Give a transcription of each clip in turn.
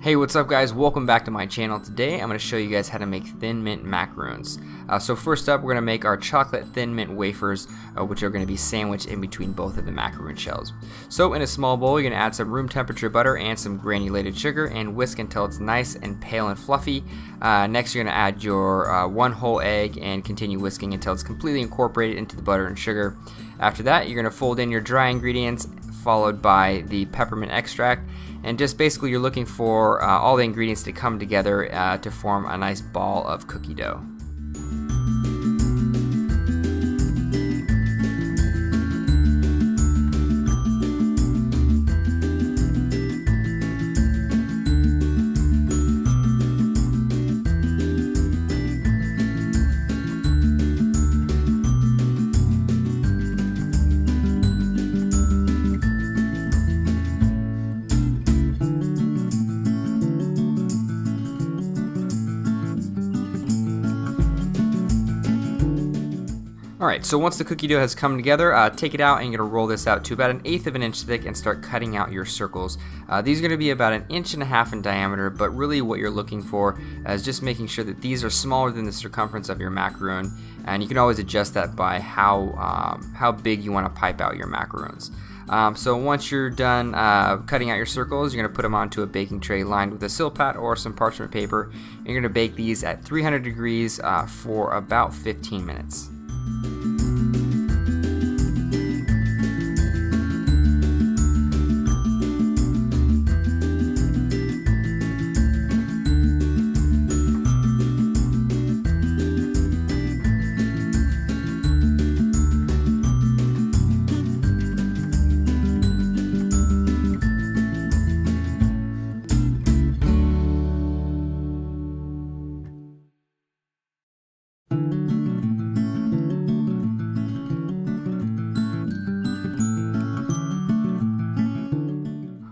Hey, what's up guys? Welcome back to my channel. Today I'm going to show you guys how to make thin mint macaroons. So first up, we're going to make our chocolate thin mint wafers, which are going to be sandwiched in between both of the macaroon shells. So in a small bowl, you're going to add some room temperature butter and some granulated sugar and whisk until it's nice and pale and fluffy. Next, you're going to add your one whole egg and continue whisking until it's completely incorporated into the butter and sugar. After that, you're going to fold in your dry ingredients, followed by the peppermint extract, and just basically you're looking for all the ingredients to come together to form a nice ball of cookie dough. Alright, so once the cookie dough has come together, take it out and you're going to roll this out to about 1/8 of an inch thick and start cutting out your circles. These are going to be about 1.5 inches in diameter, but really what you're looking for is just making sure that these are smaller than the circumference of your macaroon, and you can always adjust that by how big you want to pipe out your macaroons. So once you're done cutting out your circles, you're going to put them onto a baking tray lined with a silpat or some parchment paper. And you're going to bake these at 300 degrees for about 15 minutes.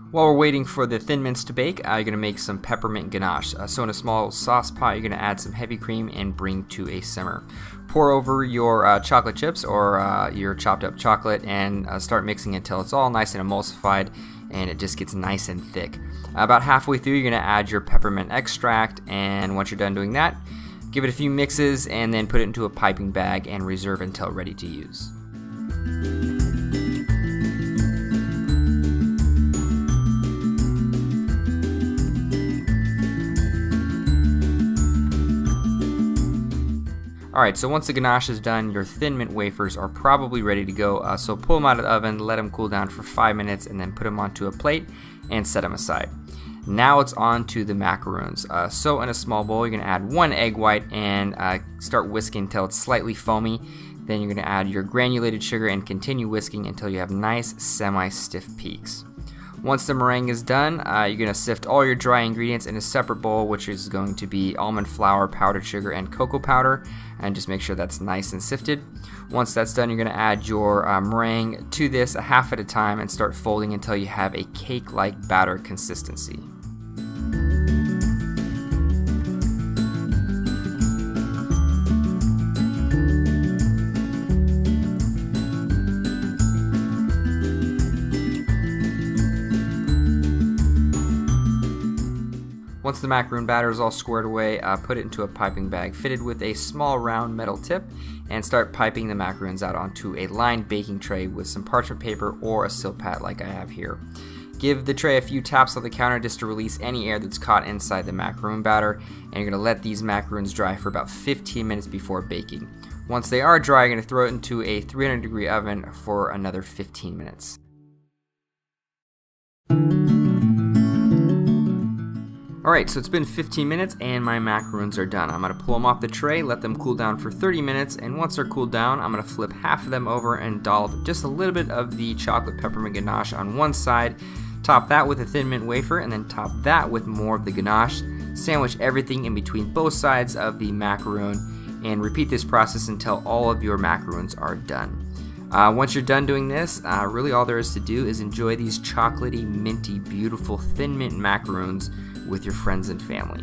While we're waiting for the thin mints to bake, you're going to make some peppermint ganache. So in a small sauce pot, you're going to add some heavy cream and bring to a simmer. Pour over your chocolate chips or your chopped up chocolate and start mixing until it's all nice and emulsified and it just gets nice and thick. About halfway through, you're going to add your peppermint extract, and once you're done doing that, give it a few mixes and then put it into a piping bag and reserve until ready to use. Alright, so once the ganache is done, your thin mint wafers are probably ready to go, so pull them out of the oven, let them cool down for 5 minutes, and then put them onto a plate and set them aside. Now it's on to the macaroons. So in a small bowl, you're going to add 1 egg white and start whisking until it's slightly foamy. Then you're going to add your granulated sugar and continue whisking until you have nice semi-stiff peaks. Once the meringue is done, you're going to sift all your dry ingredients in a separate bowl, which is going to be almond flour, powdered sugar, and cocoa powder, and just make sure that's nice and sifted. Once that's done, you're going to add your meringue to this half at a time and start folding until you have a cake-like batter consistency. Once the macaroon batter is all squared away, put it into a piping bag fitted with a small round metal tip and start piping the macaroons out onto a lined baking tray with some parchment paper or a silpat like I have here. Give the tray a few taps on the counter just to release any air that's caught inside the macaroon batter, and you're going to let these macaroons dry for about 15 minutes before baking. Once they are dry, you're going to throw it into a 300 degree oven for another 15 minutes. Alright, so it's been 15 minutes and my macaroons are done. I'm going to pull them off the tray, let them cool down for 30 minutes, and once they're cooled down, I'm going to flip half of them over and dollop just a little bit of the chocolate peppermint ganache on one side, top that with a thin mint wafer, and then top that with more of the ganache. Sandwich everything in between both sides of the macaroon, and repeat this process until all of your macaroons are done. Once you're done doing this, really all there is to do is enjoy these chocolatey, minty, beautiful thin mint macaroons with your friends and family.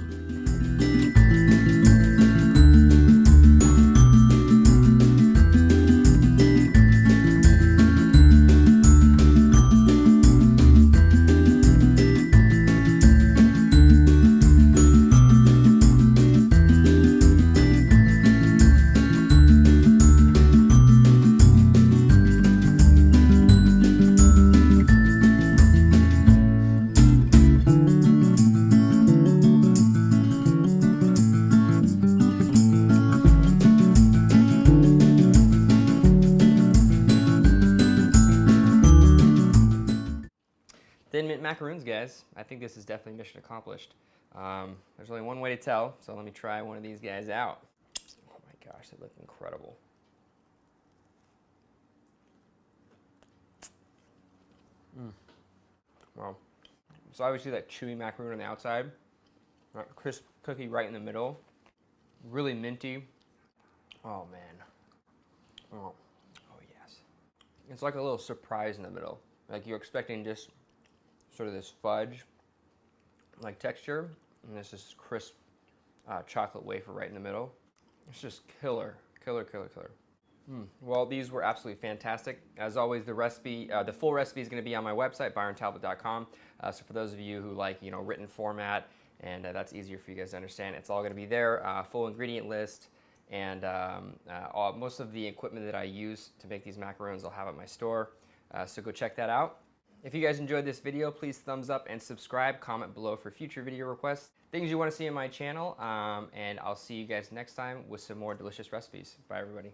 Thin Mint macaroons, guys. I think this is definitely mission accomplished. There's only one way to tell, so let me try one of these guys out. Oh my gosh, they look incredible. Wow. So obviously that chewy macaroon on the outside, crisp cookie right in the middle, really minty. Oh man. Oh yes. It's like a little surprise in the middle. Like you're expecting just sort of this fudge like texture, and this is crisp chocolate wafer right in the middle. It's just killer, killer, killer, killer. Well, these were absolutely fantastic. As always, the recipe, the full recipe is going to be on my website, byrontalbot.com. So for those of you who like, written format, and that's easier for you guys to understand, it's all going to be there. Full ingredient list, and most of the equipment that I use to make these macarons I'll have at my store. So go check that out. If you guys enjoyed this video, please thumbs up and subscribe. Comment below for future video requests, things you want to see on my channel, and I'll see you guys next time with some more delicious recipes. Bye, everybody.